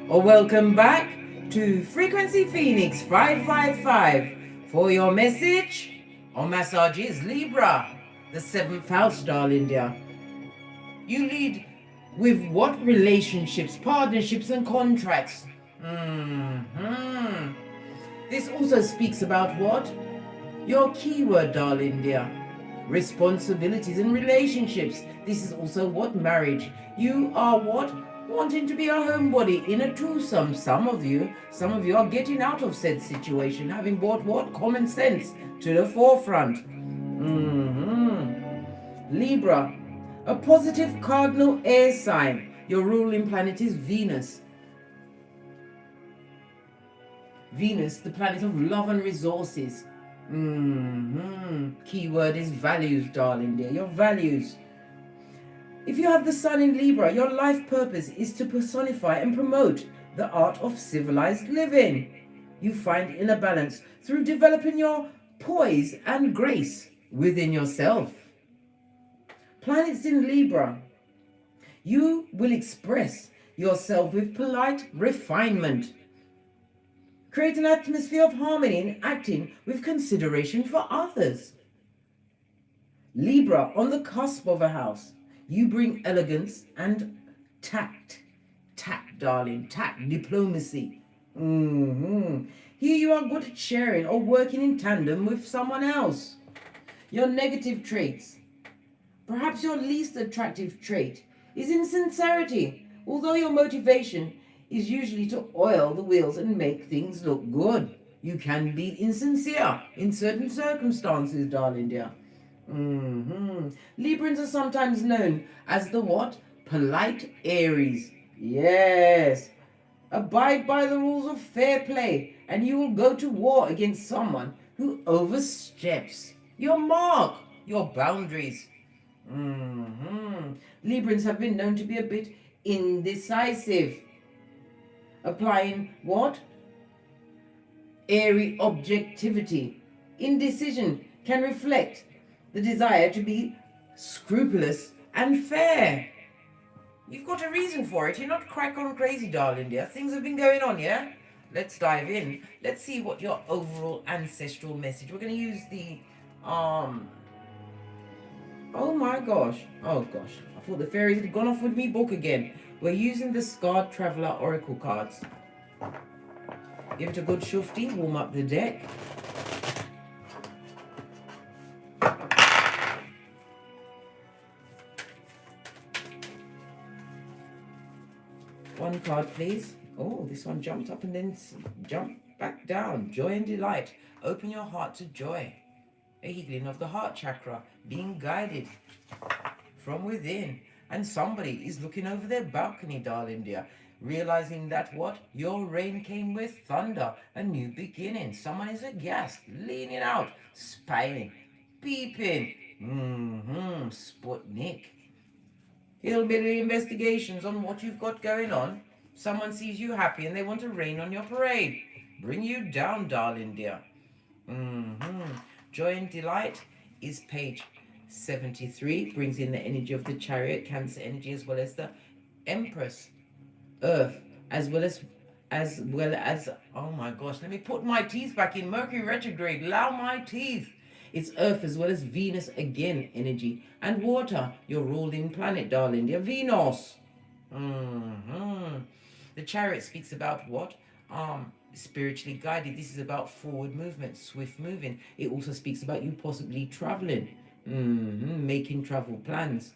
or welcome back to Frequency Phoenix 555 for your message or massages Libra, the 7th house, darling dear. You lead with what relationships, partnerships and contracts? This also speaks about what? Your keyword, darling dear. Responsibilities and relationships. This is also what? Marriage. You are what? Wanting to be a homebody in a twosome. Some of you are getting out of said situation, having brought what? Common sense to the forefront. Libra, a positive cardinal air sign. Your ruling planet is Venus. Venus, the planet of love and resources. Keyword is values, darling dear. Your values. If you have the sun in Libra, your life purpose is to personify and promote the art of civilized living. You find inner balance through developing your poise and grace within yourself. Planets in Libra. You will express yourself with polite refinement. Create an atmosphere of harmony in acting with consideration for others. Libra, on the cusp of a house, you bring elegance and tact. Tact, darling, tact, diplomacy. Here you are good at sharing or working in tandem with someone else. Your negative traits. Perhaps your least attractive trait is insincerity, although your motivation is usually to oil the wheels and make things look good. You can be insincere in certain circumstances, darling dear. Librans are sometimes known as the what? Polite Aries. Yes. Abide by the rules of fair play, and you will go to war against someone who oversteps your mark, your boundaries. Librans have been known to be a bit indecisive. Applying what? Airy objectivity. Indecision can reflect the desire to be scrupulous and fair. You've got a reason for it. You're not crack on crazy, darling dear. Things have been going on, yeah? Let's dive in. Let's see what your overall ancestral message. We're going to use the oh my gosh. Oh gosh. I thought the fairies had gone off with me book again. We're using the Scarred Traveller Oracle cards. Give it a good shufty, warm up the deck. One card, please. Oh, this one jumped up and then jumped back down. Joy and delight. Open your heart to joy. A healing of the heart chakra. Being guided from within. And somebody is looking over their balcony, darling dear, realizing that what? Your rain came with thunder, a new beginning. Someone is aghast, leaning out, spying, peeping. Sputnik. Hillbilly investigations on what you've got going on. Someone sees you happy and they want to rain on your parade. Bring you down, darling dear. Joy and delight is page 73, brings in the energy of the chariot, Cancer energy, as well as the Empress, Earth, as well as oh my gosh, let me put my teeth back in. Mercury retrograde, allow my teeth. It's Earth as well as Venus again energy, and water, your ruling planet, darling dear, Venus. The chariot speaks about what? Spiritually guided. This is about forward movement, swift moving. It also speaks about you possibly traveling. Making travel plans.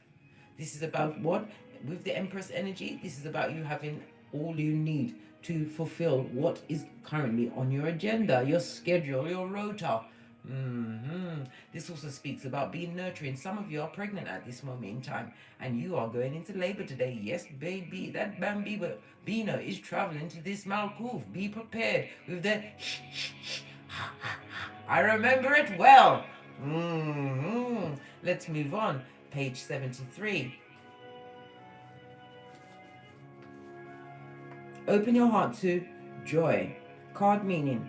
This is about what? With the Empress energy, this is about you having all you need to fulfill what is currently on your agenda, your schedule, your rota. This also speaks about being nurturing. Some of you are pregnant at this moment in time, and you are going into labor today. Yes, baby, that bambino is traveling to this Malkuth. Be prepared with the I remember it well. Let's move on. Page 73. Open your heart to joy. Card meaning.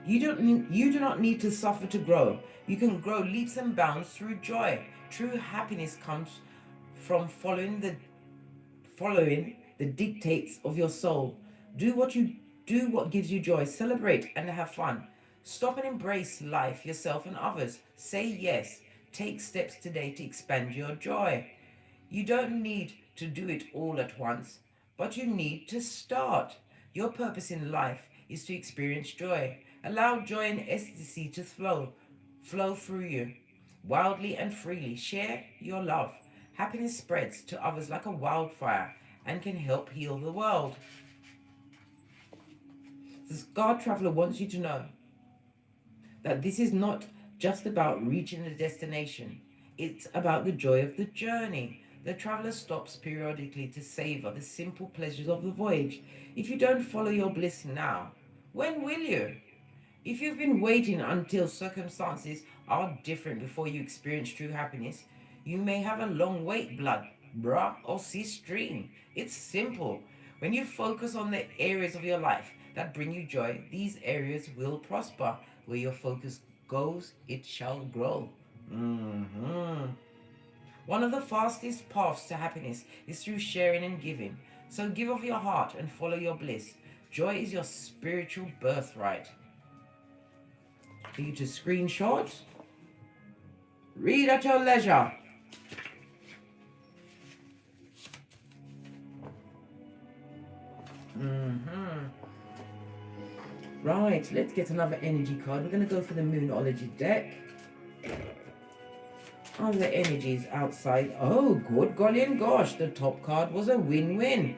You do not need to suffer to grow. You can grow leaps and bounds through joy. True happiness comes from following the dictates of your soul. Do what gives you joy. Celebrate and have fun. Stop and embrace life, yourself, and others. Say yes. Take steps today to expand your joy. You don't need to do it all at once, but you need to start. Your purpose in life is to experience joy. Allow joy and ecstasy to flow through you, wildly and freely. Share your love. Happiness spreads to others like a wildfire and can help heal the world. The Star Traveler wants you to know that this is not just about reaching the destination, it's about the joy of the journey. The traveler stops periodically to savor the simple pleasures of the voyage. If you don't follow your bliss now, when will you? If you've been waiting until circumstances are different before you experience true happiness, you may have a long wait, blood, bruh, or sis dream. It's simple. When you focus on the areas of your life that bring you joy, these areas will prosper. Where your focus goes, it shall grow. One of the fastest paths to happiness is through sharing and giving. So give of your heart and follow your bliss. Joy is your spiritual birthright. For you to screenshot, read at your leisure. Right, let's get another energy card. We're going to go for the Moonology deck. Other energies outside. Oh, good golly and gosh, the top card was a win-win.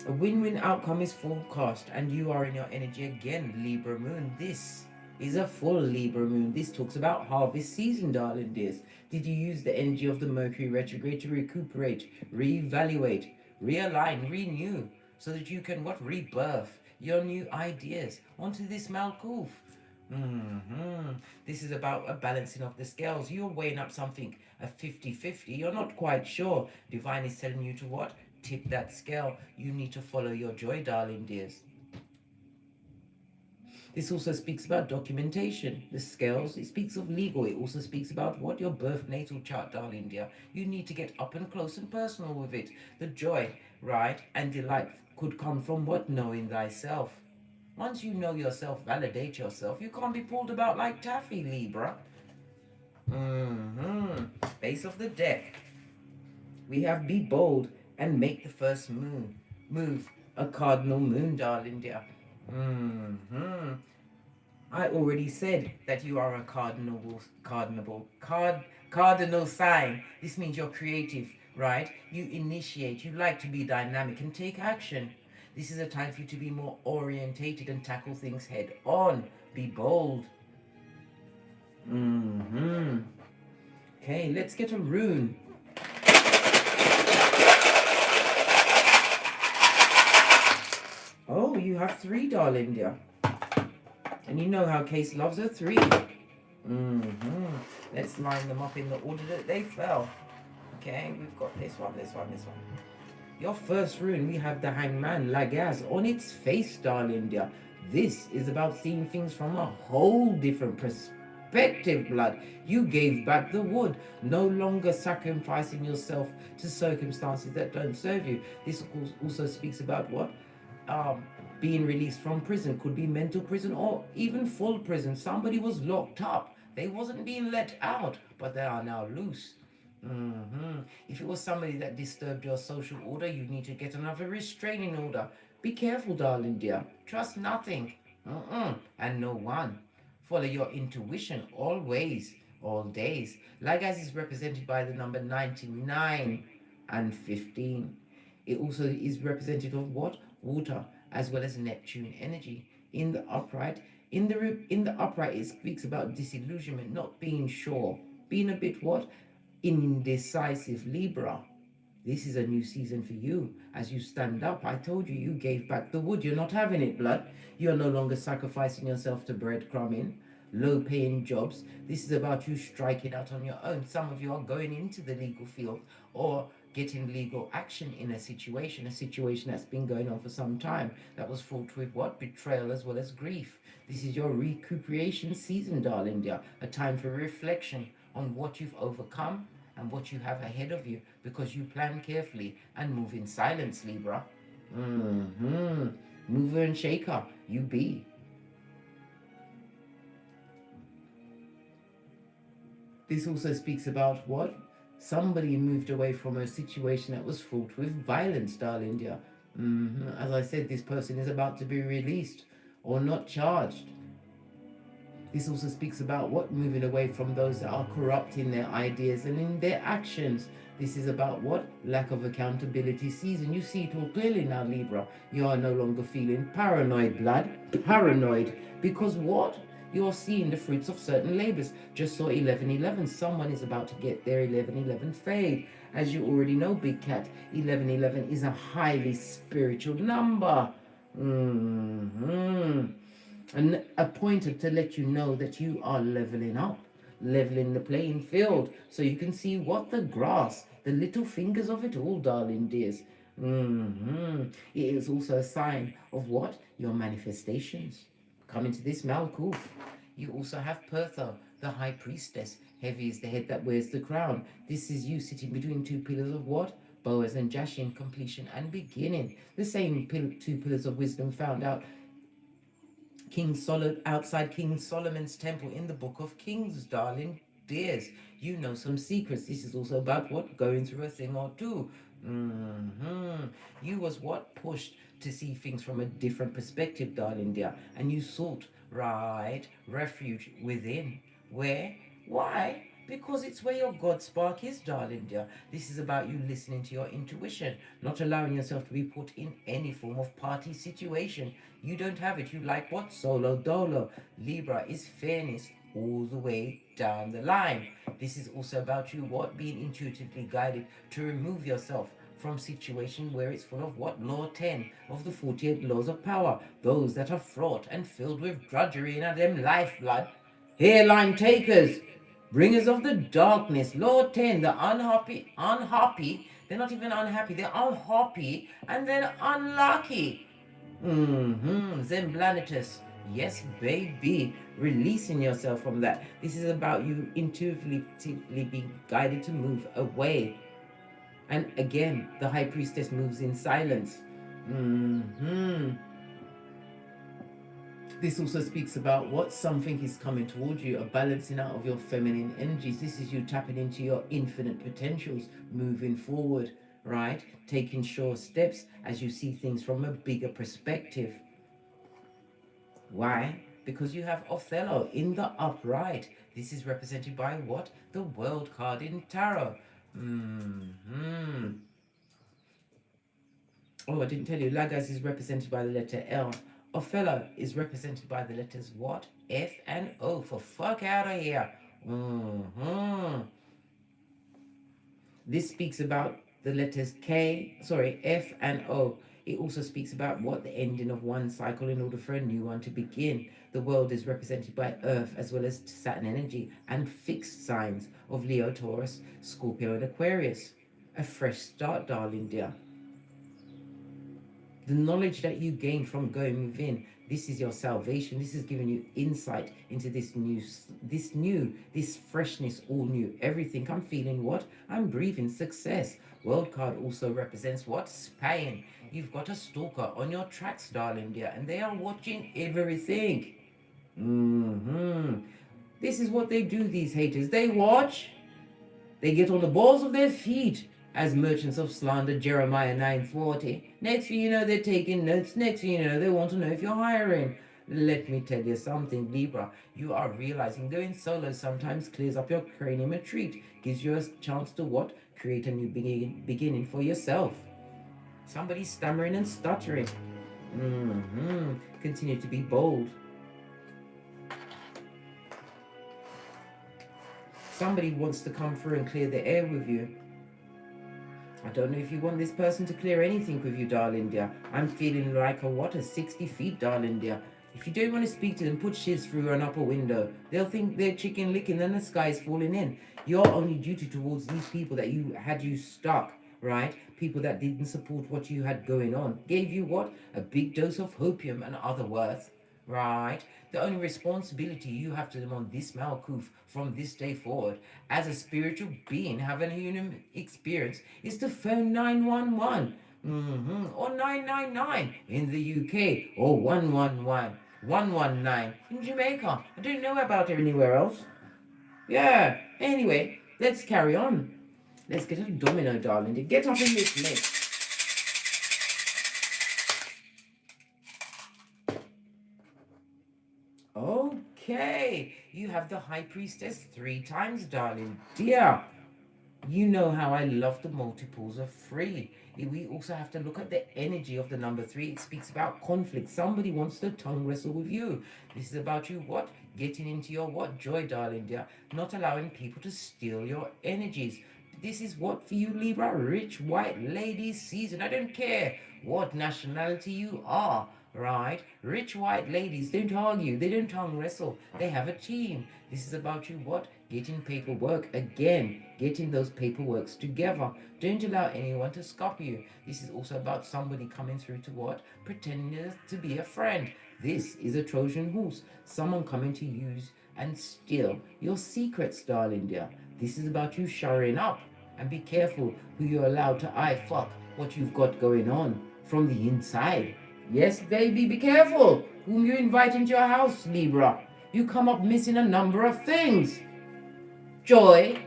A win-win outcome is forecast, and you are in your energy again, Libra moon. This is a full Libra moon. This talks about harvest season, darling dears. Did you use the energy of the Mercury retrograde to recuperate, reevaluate, realign, renew, so that you can rebirth your new ideas onto this Malkuth? This is about a balancing of the scales. You're weighing up something, a 50-50. You're not quite sure. Divine is telling you to tip that scale. You need to follow your joy, darling dears. This also speaks about documentation. The scales, it speaks of legal. It also speaks about your birth natal chart, darling dear. You need to get up and close and personal with it. The joy, right, and delight could come from knowing thyself. Once you know yourself, validate yourself, you can't be pulled about like taffy, Libra. Base of the deck. We have be bold and make the first move. A cardinal moon, darling dear. I already said that you are a cardinal sign. This means you're creative, right? You initiate, you like to be dynamic and take action. This is a time for you to be more orientated and tackle things head on. Be bold. Okay, let's get a rune. Oh, you have 3, darling dear. And you know how Case loves a 3. Let's line them up in the order that they fell. Okay, we've got this one. Your first rune, we have the Hangman, Lagaz, on its face, darling dear. This is about seeing things from a whole different perspective, blood. You gave back the wood, no longer sacrificing yourself to circumstances that don't serve you. This also speaks about being released from prison. Could be mental prison or even full prison. Somebody was locked up. They wasn't being let out, but they are now loose. If it was somebody that disturbed your social order, you need to get another restraining order. Be careful, darling dear. Trust nothing and no one. Follow your intuition always, all days. Lagaz is represented by the number 99 and 15. It also is representative of water, as well as Neptune energy. In the upright, it speaks about disillusionment, not being sure, being a bit indecisive, Libra. This is a new season for you. As you stand up, I told you, you gave back the wood. You're not having it, blood. You're no longer sacrificing yourself to breadcrumbing, low-paying jobs. This is about you striking out on your own. Some of you are going into the legal field or getting legal action in a situation that's been going on for some time, that was fraught with betrayal as well as grief. This is your recuperation season, darling dear. A time for reflection on what you've overcome and what you have ahead of you, because you plan carefully and move in silence, Libra. Mover and shaker, you be. This also speaks about what? Somebody moved away from a situation that was fraught with violence, darling dear. As I said, this person is about to be released or not charged. This also speaks about what? Moving away from those that are corrupt in their ideas and in their actions. This is about what? Lack of accountability season. You see it all clearly now, Libra. You are no longer feeling paranoid, blood. Paranoid. Because what? You're seeing the fruits of certain labors. Just saw 1111. Someone is about to get their 1111 fade. As you already know, Big Cat, 1111 is a highly spiritual number. And a pointer to let you know that you are leveling up, leveling the playing field, so you can see what? The grass, the little fingers of it all, darling dears. It is also a sign of what? Your manifestations. Coming to this Malkuth. You also have Pertho, the high priestess. Heavy is the head that wears the crown. This is you sitting between two pillars of what? Boaz and Jashin, completion and beginning. The same two pillars of wisdom found out outside King Solomon's temple in the Book of Kings, darling dears. You know some secrets. This is also about what? Going through a thing or two. You was what? Pushed to see things from a different perspective, darling dear. And you sought, right, refuge within. Where? Why? Because it's where your God spark is, darling dear. This is about you listening to your intuition, not allowing yourself to be put in any form of party situation. You don't have it. You like what? Solo dolo. Libra is fairness all the way down the line. This is also about you what? Being intuitively guided to remove yourself from situation where it's full of what? Law 10 of the 48 laws of power. Those that are fraught and filled with drudgery and them lifeblood. Hairline takers, bringers of the darkness. Law 10, the unhappy. They're not even unhappy, they're unhappy and then unlucky. Zemblanitus. Yes, baby. Releasing yourself from that. This is about you intuitively being guided to move away. And again, the high priestess moves in silence. This also speaks about what? Something is coming towards you, a balancing out of your feminine energies. This is you tapping into your infinite potentials, moving forward, right? Taking sure steps as you see things from a bigger perspective. Why? Because you have Othello in the upright. This is represented by what? The World card in Tarot. Oh, I didn't tell you. Lagos is represented by the letter L. Othello is represented by the letters what? F and O for fuck out of here. This speaks about the letters F and O. It also speaks about what? The ending of one cycle in order for a new one to begin. The world is represented by Earth as well as Saturn energy and fixed signs of Leo, Taurus, Scorpio and Aquarius. A fresh start, darling dear. The knowledge that you gain from going within, this is your salvation. This is giving you insight into this freshness, all new, everything. I'm feeling what? I'm breathing success. World card also represents what? Spying. You've got a stalker on your tracks, darling dear, and they are watching everything. This is what they do, these haters. They watch. They get on the balls of their feet. As merchants of slander, Jeremiah 9:40. Next thing you know, they're taking notes. Next thing you know, they want to know if you're hiring. Let me tell you something, Libra. You are realizing going solo sometimes clears up your cranium a treat. Gives you a chance to what? Create a new beginning for yourself. Somebody's stammering and stuttering. Continue to be bold. Somebody wants to come through and clear the air with you. I don't know if you want this person to clear anything with you, darling dear. I'm feeling like a 60 feet, darling dear. If you don't want to speak to them, put shiz through an upper window. They'll think they're chicken licking and the sky's falling in. Your only duty towards these people that had you stuck, right? People that didn't support what you had going on. Gave you what? A big dose of hopium and other words. right? The only responsibility you have to them on this Malkuth from this day forward, as a spiritual being having a human experience, is to phone 911, or 999 in the UK, or 111, 119 in Jamaica. I don't know about it anywhere else. Yeah. Anyway, let's carry on. Let's get a domino, darling. To get up in this mix. Okay, you have the High Priestess 3 times, darling. Dear, you know how I love the multiples of 3. We also have to look at the energy of the number 3. It speaks about conflict. Somebody wants to tongue wrestle with you. This is about you what? Getting into your what? Joy, darling dear. Not allowing people to steal your energies. This is what for you, Libra? Rich white lady season. I don't care what nationality you are, right? Rich white ladies don't argue. They don't tongue wrestle. They have a team. This is about you what? Getting paperwork again. Getting those paperworks together. Don't allow anyone to scupper you. This is also about somebody coming through to what? Pretending to be a friend. This is a Trojan horse. Someone coming to use and steal your secrets, darling dear. This is about you showering up. And be careful who you're allowed to fuck what you've got going on from the inside. Yes, baby, be careful whom you invite into your house, Libra. You come up missing a number of things. Joy,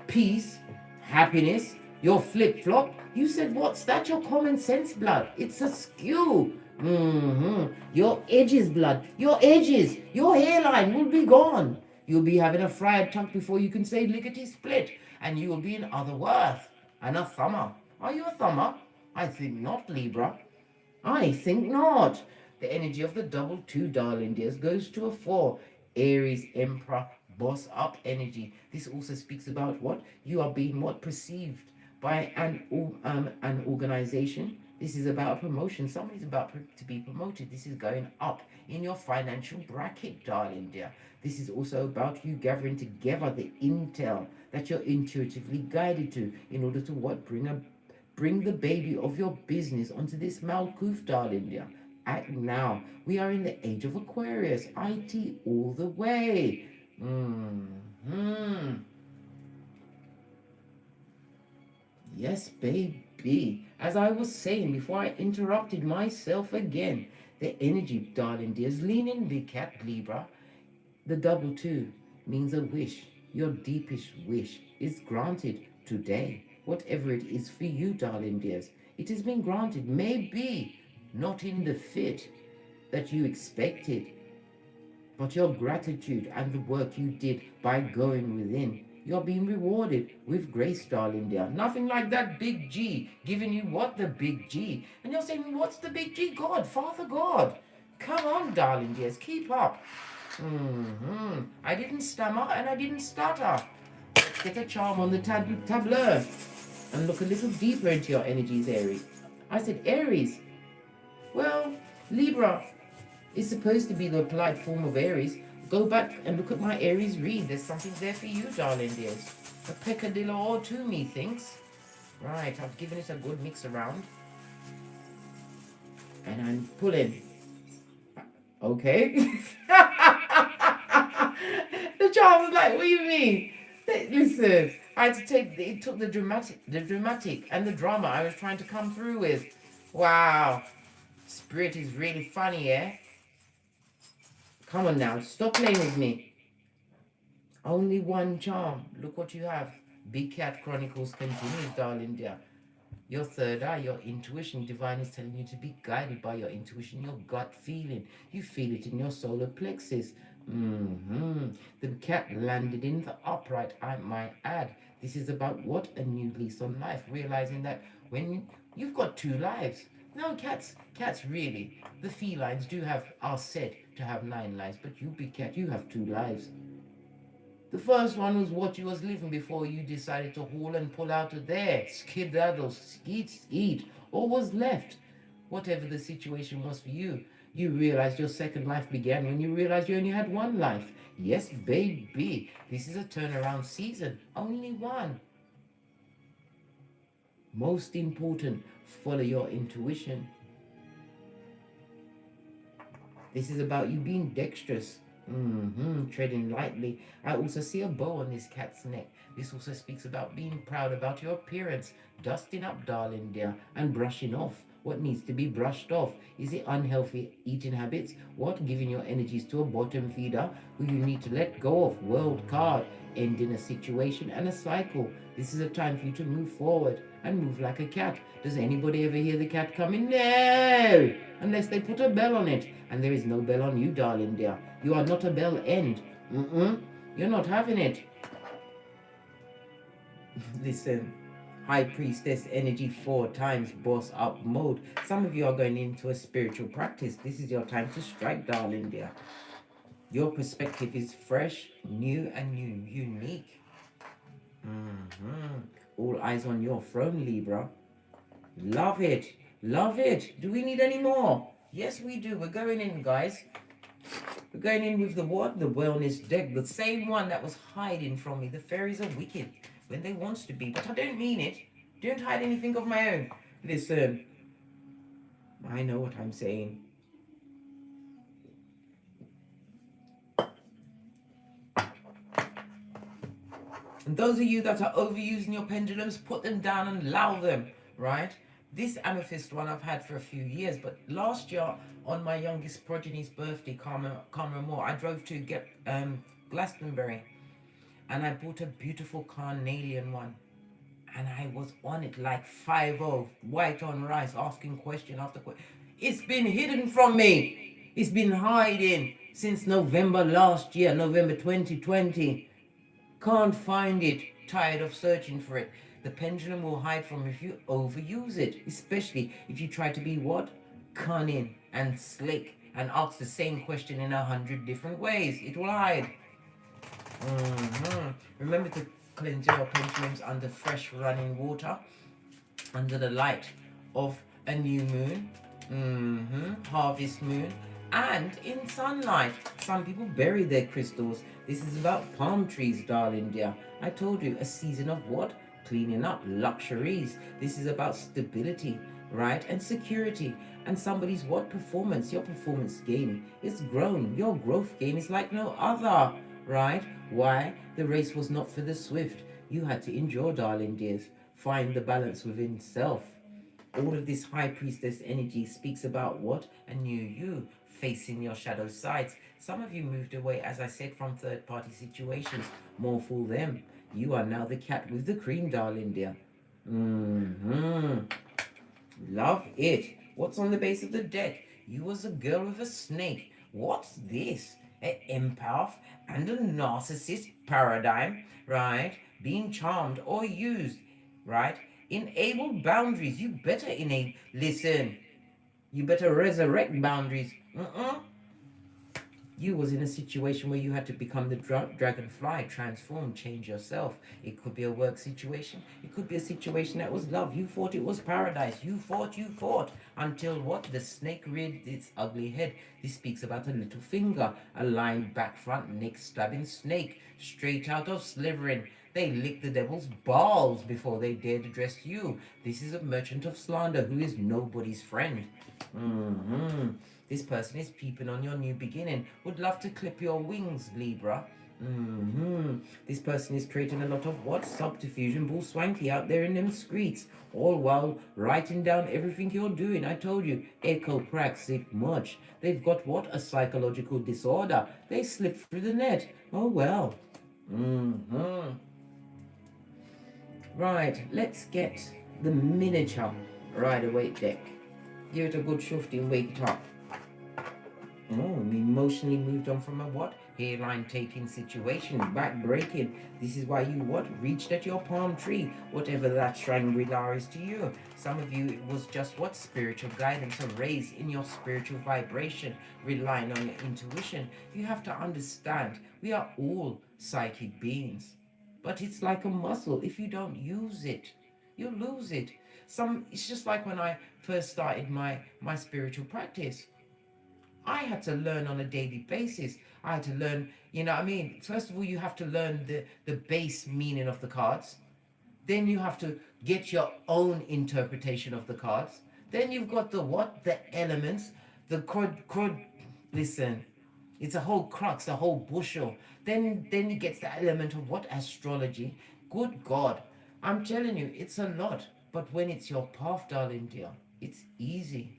peace, happiness, your flip-flop. You said, what's that? Your common sense blood. It's a skew. Your edges, blood. Your edges. Your hairline will be gone. You'll be having a fried tuck before you can say lickety split. And you will be in other worth. And a thumber. Are you a thumber? I think not, Libra. I think not. The energy of the double 2, darling dears, goes to a 4. Aries, Emperor, boss up energy. This also speaks about what? You are being what? Perceived by an organization. This is about a promotion. Somebody's about to be promoted. This is going up in your financial bracket, darling dear. This is also about you gathering together the intel that you're intuitively guided to in order to what? Bring the baby of your business onto this Malkuth, darling dear. Act now. We are in the age of Aquarius. IT all the way. Yes, baby. As I was saying before I interrupted myself again, the energy, darling dears, lean in, big cat, Libra. The double 2 means a wish. Your deepest wish is granted today. Whatever it is for you, darling dears, it has been granted. Maybe not in the fit that you expected, but your gratitude and the work you did by going within, you're being rewarded with grace, darling dear. Nothing like that big G giving you what? The big G. And you're saying, what's the big G? God, Father God. Come on, darling dears, keep up. I didn't stammer and I didn't stutter. Let's get a charm on the tableau and look a little deeper into your energies, Aries. I said Aries. Well, Libra is supposed to be the applied form of Aries. Go back and look at my Aries read. There's something there for you, darling dears. A peccadillo or two, methinks. Right, I've given it a good mix around. And I'm pulling. Okay. The child was like, what do you mean? Listen, I had to take, it took the dramatic and the drama I was trying to come through with. Wow. Spirit is really funny, eh? Come on now, stop playing with me. Only one charm. Look what you have. Big Cat Chronicles continues, darling dear. Your third eye, your intuition, divine is telling you to be guided by your intuition, your gut feeling. You feel it in your solar plexus. The cat landed in the upright, I might add. This is about what? A new lease on life. Realizing that when you've got 2 lives. No, cats really, the felines are said to have 9 lives, but you, big cat, you have 2 lives. The first one was what you was living before you decided to haul and pull out of there. Skedaddle, skeet, or was left. Whatever the situation was for you, you realized your second life began when you realized you only had 1 life. Yes, baby, this is a turnaround season. Only 1. Most important, follow your intuition. This is about you being dexterous. Treading lightly. I also see a bow on this cat's neck. This also speaks about being proud about your appearance, dusting up, darling dear, and brushing off what needs to be brushed off. Is it unhealthy eating habits? What? Giving your energies to a bottom feeder who you need to let go of? World card. Ending a situation and a cycle. This is a time for you to move forward and move like a cat. Does anybody ever hear the cat coming? No! Unless they put a bell on it. And there is no bell on you, darling dear. You are not a bell end. You're not having it. Listen, High Priestess energy 4 times boss up mode. Some of you are going into a spiritual practice. This is your time to strike, darling dear. Your perspective is fresh, new, and unique. All eyes on your throne, Libra. Love it. Love it. Do we need any more? Yes, we do. We're going in, guys. We're going in with the what? The wellness deck. The same one that was hiding from me. The fairies are wicked when they want to be. But I don't mean it. Don't hide anything of my own. Listen. I know what I'm saying. And those of you that are overusing your pendulums, put them down and allow them, right? This amethyst one I've had for a few years, but last year on my youngest progeny's birthday, Karma Moore, I drove to get Glastonbury, and I bought a beautiful carnelian one, and I was on it like 5-0, white on rice, asking question after question. It's been hidden from me. It's been hiding since November last year, November 2020. Can't find it. Tired of searching for it. The pendulum will hide from if you overuse it, especially if you try to be what? Cunning and slick and ask the same question in 100 different ways. It will hide. Remember to cleanse your pendulums under fresh running water, under the light of a new moon, harvest moon, and in sunlight. Some people bury their crystals. This is about palm trees, darling dear. I told you, a season of what? Cleaning up, luxuries. This is about stability, right? And security. And somebody's what? Performance. Your performance game is grown. Your growth game is like no other, right? Why? The race was not for the swift. You had to endure, darling dears. Find the balance within self. All of this high priestess energy speaks about what? A new you, facing your shadow sides. Some of you moved away, as I said, from third-party situations. More fool them. You are now the cat with the cream, darling dear. Love it. What's on the base of the deck? You was a girl with a snake. What's this? An empath and a narcissist paradigm, right? Being charmed or used, right? Enable boundaries. You better enable. Listen, you better resurrect boundaries. You was in a situation where you had to become the dragonfly, transform, change yourself. It could be a work situation. It could be a situation that was love. You thought it was paradise. You fought until what? The snake reared its ugly head. This speaks about a little finger, a lined back front, neck stabbing snake, straight out of Slytherin. They lick the devil's balls before they dared address you. This is a merchant of slander who is nobody's friend. This person is peeping on your new beginning. Would love to clip your wings, Libra. This person is creating a lot of what? Subterfuge and bull swanky out there in them streets. All while writing down everything you're doing. I told you, echo praxic much. They've got what? A psychological disorder. They slip through the net. Oh well. Right, let's get the miniature Rider-Waite deck. Give it a good shufty and wake it up. Emotionally moved on from a what? Hairline taking situation, back breaking. This is why you what? Reached at your palm tree, whatever that Shangri-La is to you. Some of you, it was just what? Spiritual guidance, a raise in your spiritual vibration, relying on your intuition. You have to understand, we are all psychic beings. But it's like a muscle. If you don't use it, you lose it. It's just like when I first started my spiritual practice. I had to learn on a daily basis. I had to learn, you know what I mean? First of all, you have to learn the base meaning of the cards. Then you have to get your own interpretation of the cards. Then you've got the what? The elements, the Listen, it's a whole crux, a whole bushel. Then it gets the element of what? Astrology. Good God. I'm telling you, it's a lot. But when it's your path, darling dear, it's easy.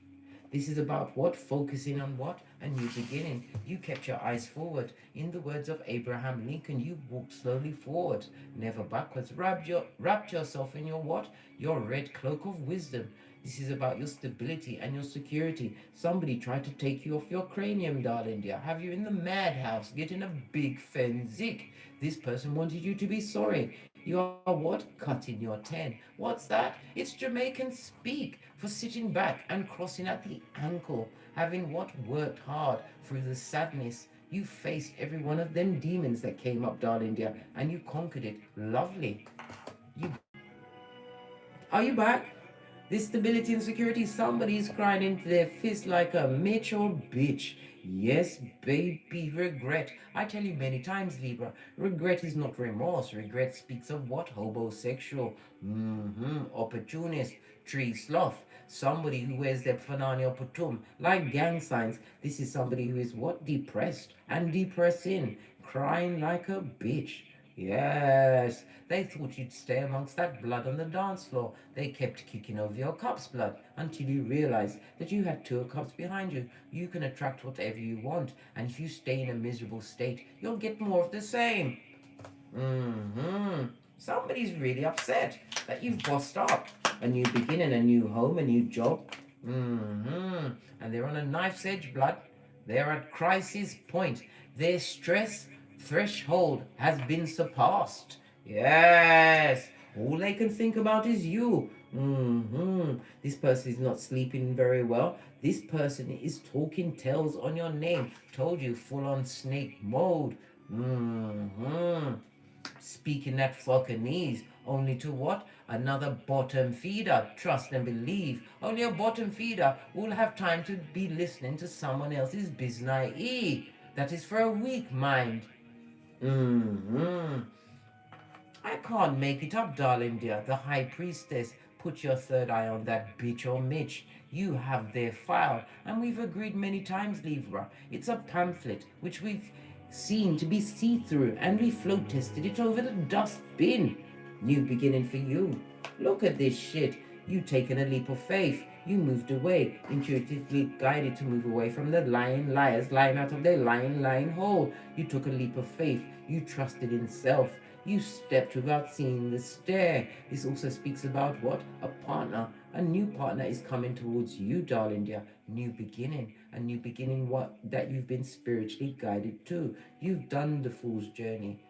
This is about what? Focusing on what? A new beginning. You kept your eyes forward. In the words of Abraham Lincoln, you walked slowly forward, never backwards. Wrapped yourself in your what? Your red cloak of wisdom. This is about your stability and your security. Somebody tried to take you off your cranium, darling dear. Have you in the madhouse getting a big fenzik. This person wanted you to be sorry. You are what? Cutting your 10. What's that? It's Jamaican speak for sitting back and crossing at the ankle. Having what? Worked hard through the sadness. You faced every one of them demons that came up, darling dear, and you conquered it. Lovely. You are you back? This stability and security, somebody's crying into their fist like a Mitch or bitch. Yes, baby, regret. I tell you many times, Libra, regret is not remorse. Regret speaks of what? Homosexual, opportunist, tree sloth. Somebody who wears their fanani or putum, like gang signs. This is somebody who is what? Depressed and depressing, crying like a bitch. Yes, they thought you'd stay amongst that blood on the dance floor. They kept kicking over your cup's blood until you realized that you had two cups behind you. You can attract whatever you want, and if you stay in a miserable state, you'll get more of the same. Somebody's really upset that you've bossed up. A new beginning, a new home, a new job. And they're on a knife's edge, blood. They're at crisis point. Their stress threshold has been surpassed. Yes. All they can think about is you. This person is not sleeping very well. This person is talking tales on your name. Told you, full on snake mode. Speaking that fucking only to what? Another bottom feeder. Trust and believe. Only a bottom feeder will have time to be listening to someone else's business. That is for a weak mind. I can't make it up, darling dear. The high priestess put your third eye on that bitch or Mitch. You have their file, and we've agreed many times, Libra. It's a pamphlet which we've seen to be see-through, and we float tested it over the dustbin. New beginning for you. Look at this shit. You taken a leap of faith. You moved away, intuitively guided to move away from the lying liars lying out of their lying hole. You took a leap of faith. You trusted in self. You stepped without seeing the stare. This also speaks about what? A partner. A new partner is coming towards you, darling dear. New beginning. A new beginning what that you've been spiritually guided to. You've done the fool's journey.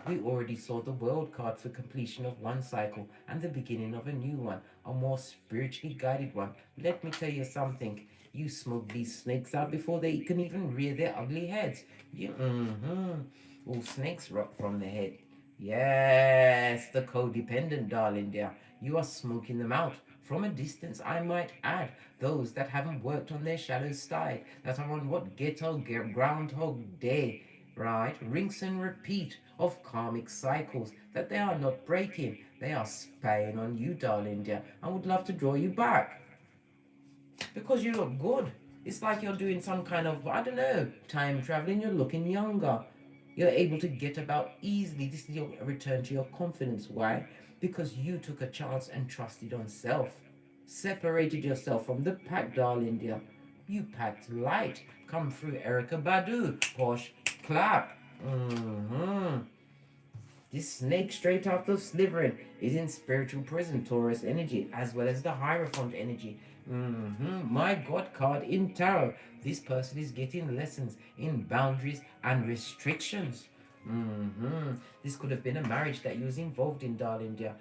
We already saw the world card for completion of one cycle and the beginning of a new one, a more spiritually guided one. Let me tell you something. You smoke these snakes out before they can even rear their ugly heads. All snakes rot from the head. Yes, the codependent, darling dear. You are smoking them out. From a distance, I might add, those that haven't worked on their shadow side, that are on what ghetto groundhog day, right? Rinse and repeat of karmic cycles that they are not breaking. They are spying on you, darling dear, and would love to draw you back because you look good. It's like you're doing some kind of, I don't know, time traveling. You're looking younger. You're able to get about easily. This is your return to your confidence. Why? Because you took a chance and trusted on self. Separated yourself from the pack, darling dear. You packed light. Come through Erica Badu. Posh clap. This snake straight out of Slytherin is in spiritual prison, Taurus energy, as well as the Hierophant energy. My God card in tarot. This person is getting lessons in boundaries and restrictions. This could have been a marriage that you was involved in, darling dear.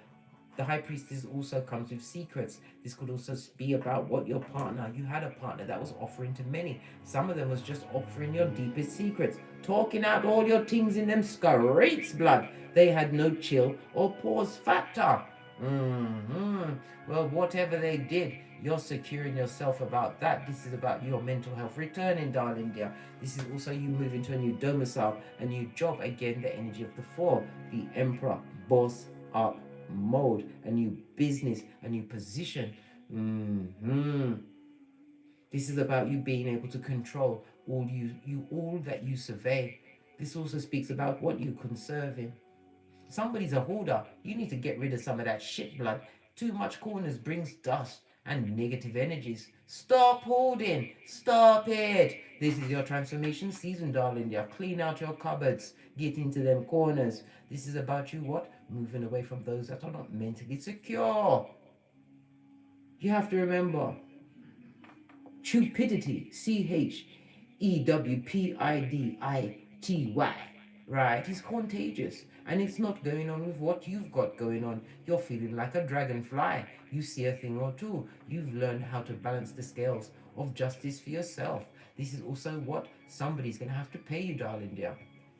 The high priestess also comes with secrets. This could also be about what your partner, you had a partner that was offering to many. Some of them was just offering your deepest secrets, talking out all your things in them scrates blood. They had no chill or pause factor. Well, whatever they did, you're securing yourself about that. This is about your mental health returning, darling dear. This is also you moving to a new domicile, a new job. Again, the energy of the four, the emperor, boss up mode, a new business, a new position. This is about you being able to control all that you survey. This also speaks about what you conserving. Somebody's a hoarder. You need to get rid of some of that shit blood. Too much corners brings dust and negative energies. Stop hoarding. Stop it. This is your transformation season, darling. You clean out your cupboards. Get into them corners. This is about you what? Moving away from those that are not mentally secure. You have to remember, cupidity, CHEWPIDITY, right? It's contagious and it's not going on with what you've got going on. You're feeling like a dragonfly. You see a thing or two. You've learned how to balance the scales of justice for yourself. This is also what somebody's going to have to pay you, darling dear.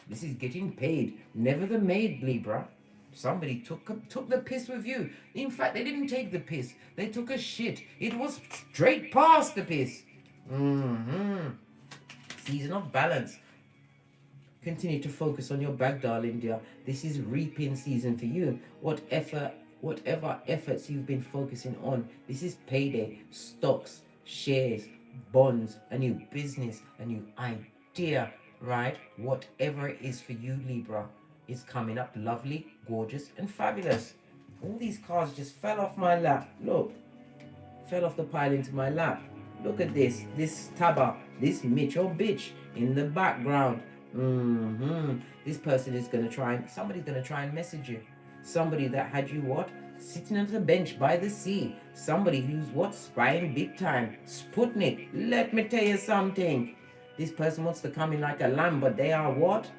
This is getting paid. Never the maid, Libra. Somebody took the piss with you. In fact, they didn't take the piss. They took a shit. It was straight past the piss. Season of balance. Continue to focus on your bag, darling dear. This is reaping season for you. Whatever efforts you've been focusing on, this is payday. Stocks, shares, bonds, a new business, a new idea, right? Whatever it is for you, Libra, is coming up lovely, gorgeous, and fabulous. All these cards just fell off my lap. Look, fell off the pile into my lap. Look at this Taba, this Mitch or bitch in the background. This person is going to try and, somebody's going to try and message you. Somebody that had you what? Sitting on the bench by the sea. Somebody who's what? Spying big time. Sputnik, let me tell you something. This person wants to come in like a lamb, but they are what?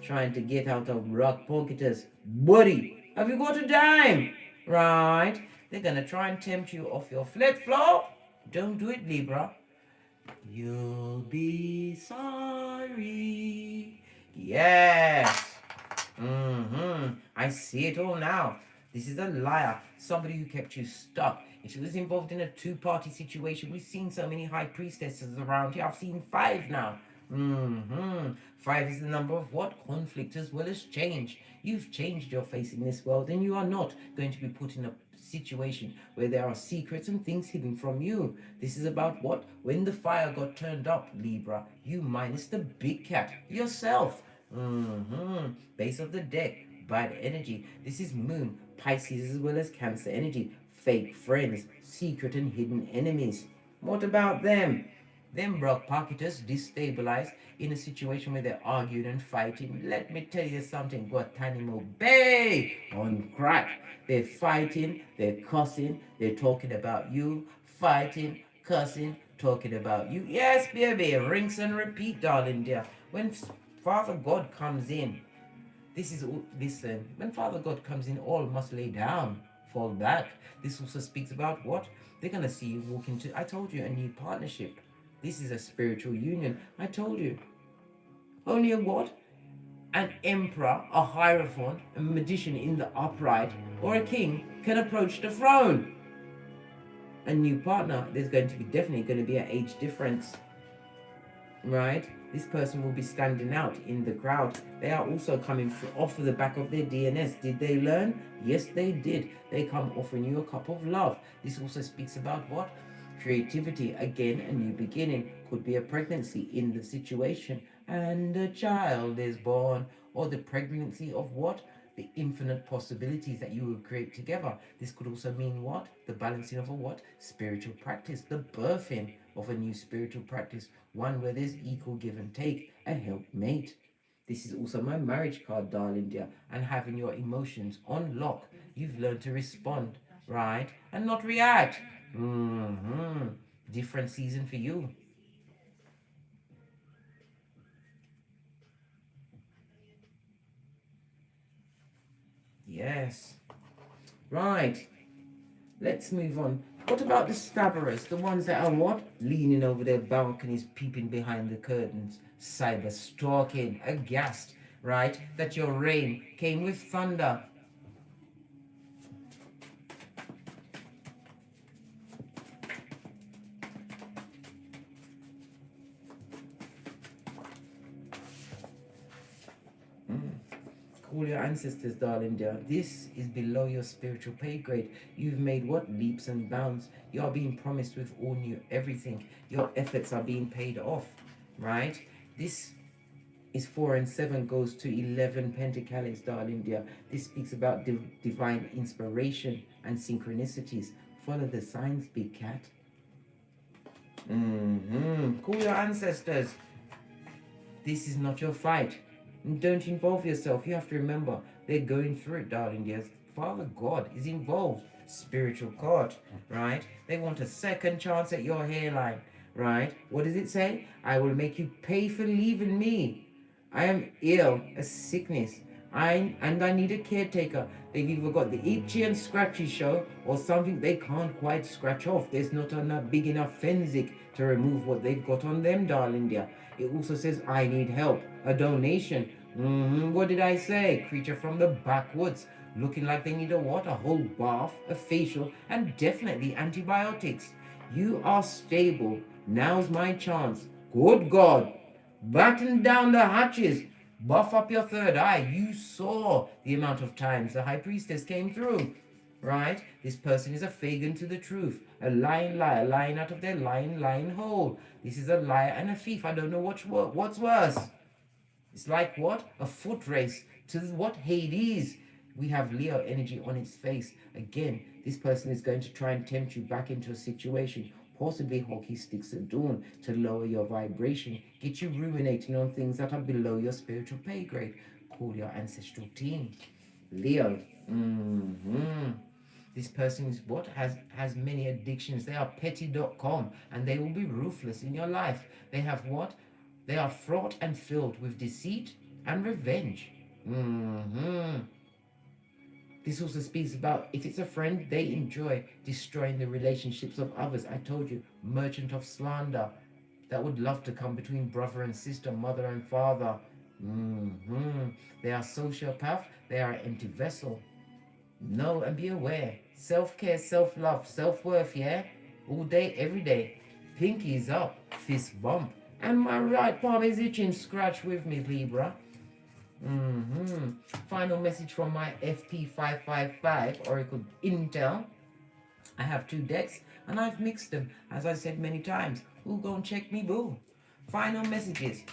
Trying to get out of rock pocketers. Buddy, have you got a dime? Right? They're going to try and tempt you off your flip-flop. Don't do it, Libra. You'll be sorry. Yes. I see it all now. This is a liar. Somebody who kept you stuck. If she was involved in a two-party situation, we've seen so many high priestesses around here. I've seen 5 now. 5 is the number of what? Conflict as well as change. You've changed your face in this world and you are not going to be put in a situation where there are secrets and things hidden from you. This is about what? When the fire got turned up, Libra, you minus the big cat, yourself. Base of the deck, bad energy. This is Moon, Pisces as well as Cancer energy. Fake friends, secret and hidden enemies. What about them? Them rock pocketers destabilized in a situation where they're arguing and fighting. Let me tell you something, Guantanamo Bay on crack. They're fighting, they're cussing, they're talking about you, fighting, cussing, talking about you. Yes, baby, rinse and repeat, darling dear. When Father God comes in, listen, when Father God comes in, all must lay down, fall back. This also speaks about what? They're going to see you walk into, I told you, a new partnership. This is a spiritual union. I told you. Only a what? An emperor, a hierophant, a magician in the upright, or a king can approach the throne. A new partner, there's definitely going to be an age difference. Right? This person will be standing out in the crowd. They are also coming off of the back of their DNS. Did they learn? Yes, they did. They come offering you a cup of love. This also speaks about what? Creativity. Again, a new beginning. Could be a pregnancy in the situation and a child is born, or the pregnancy of what? The infinite possibilities that you will create together. This could also mean what? The balancing of a what? Spiritual practice, the birthing of a new spiritual practice, one where there's equal give and take, a helpmate. This is also my marriage card, darling dear, and having your emotions on lock. You've learned to respond, right? And not react. Different season for you. Yes. Right. Let's move on. What about the stabberers? The ones that are what? Leaning over their balconies, peeping behind the curtains. Cyber stalking, aghast, right? That your rain came with thunder. Call your ancestors, darling dear. This is below your spiritual pay grade. You've made what? Leaps and bounds. You are being promised with all new everything. Your efforts are being paid off, right? This is 4 and 7 goes to 11 pentacles, darling dear. This speaks about divine inspiration and synchronicities. Follow the signs, big cat. Call your ancestors. This is not your fight. Don't involve yourself. You have to remember, they're going through it, darling dears. Father God is involved. Spiritual card, right? They want a second chance at your hairline, right? What does it say? I will make you pay for leaving me. I am ill, a sickness. I need a caretaker. They've either got the itchy and scratchy show or something they can't quite scratch off. There's not a big enough fenzik to remove what they've got on them, darling dear. It also says, I need help, a donation. What did I say? Creature from the backwoods, looking like they need a what? A whole bath, a facial, and definitely antibiotics. You are stable. Now's my chance. Good God. Batten down the hatches. Buff up your third eye. You saw the amount of times the high priestess came through, right? This person is a Fagin to the truth. A lying liar, lying out of their lying hole. This is a liar and a thief. I don't know what's worse. It's like what? A foot race to what? Hades. We have Leo energy on its face. Again, this person is going to try and tempt you back into a situation, possibly hockey sticks at dawn, to lower your vibration, get you ruminating on things that are below your spiritual pay grade. Call your ancestral team. Leo. This person is what? Has many addictions. They are petty.com and they will be ruthless in your life. They have what? They are fraught and filled with deceit and revenge. This also speaks about, if it's a friend, they enjoy destroying the relationships of others. I told you, merchant of slander, that would love to come between brother and sister, mother and father. They are sociopath. They are an empty vessel. Know and be aware. Self-care, self-love, self-worth, yeah? All day, every day. Pinkies up, fist bump. And my right palm is itching. Scratch with me, Libra. Final message from my FP555 Oracle Intel. I have 2 decks and I've mixed them, as I said many times. Who go and check me, boo? Final messages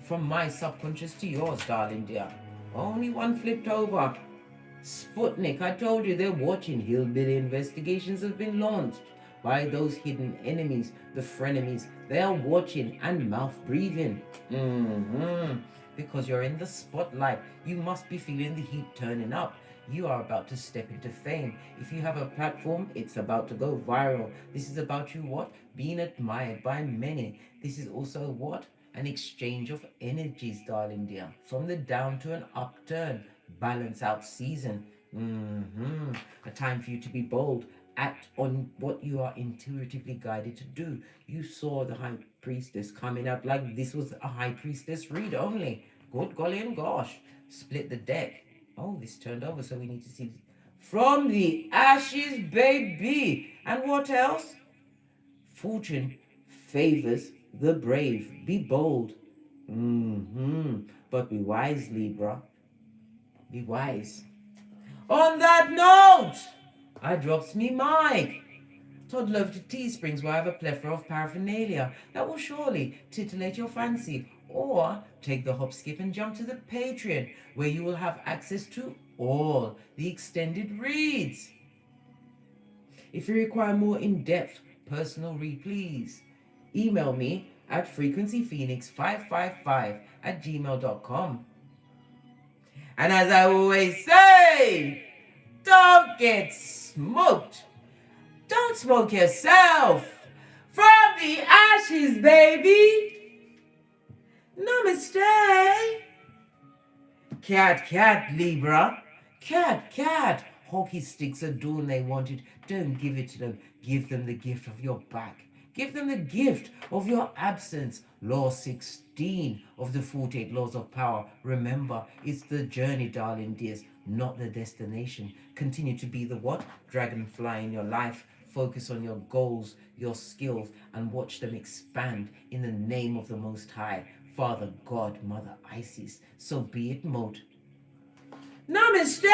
from my subconscious to yours, darling dear. Only one flipped over. Sputnik, I told you they're watching. Hillbilly investigations have been launched by those hidden enemies, the frenemies. They are watching and mouth breathing. Because you're in the spotlight. You must be feeling the heat turning up. You are about to step into fame. If you have a platform, it's about to go viral. This is about you what? Being admired by many. This is also what? An exchange of energies, darling dear. From the down to an upturn. Balance out season. A time for you to be bold. Act on what you are intuitively guided to do. You saw the high priestess coming out like this was a high priestess read only. Good golly and gosh. Split the deck. Oh, this turned over, so we need to see. From the ashes, baby. And what else? Fortune favors the brave. Be bold. But be wise, Libra. Be wise. On that note, I drops me mic. Toddle over to Teesprings, where I have a plethora of paraphernalia that will surely titillate your fancy. Or take the hop, skip and jump to the Patreon, where you will have access to all the extended reads. If you require more in-depth personal read, please email me at frequencyphoenix555@gmail.com. And as I always say, don't get smoked. Don't smoke yourself. From the ashes, baby. Namaste. Cat, Libra. Cat. Hockey sticks are doing they wanted. Don't give it to them. Give them the gift of your back. Give them the gift of your absence. Law 16 of the 48 laws of power. Remember, it's the journey, darling dears, not the destination. Continue to be the what? Dragonfly in your life. Focus on your goals, your skills, and watch them expand in the name of the Most High, Father God, Mother Isis. So be it, Moat. Namaste.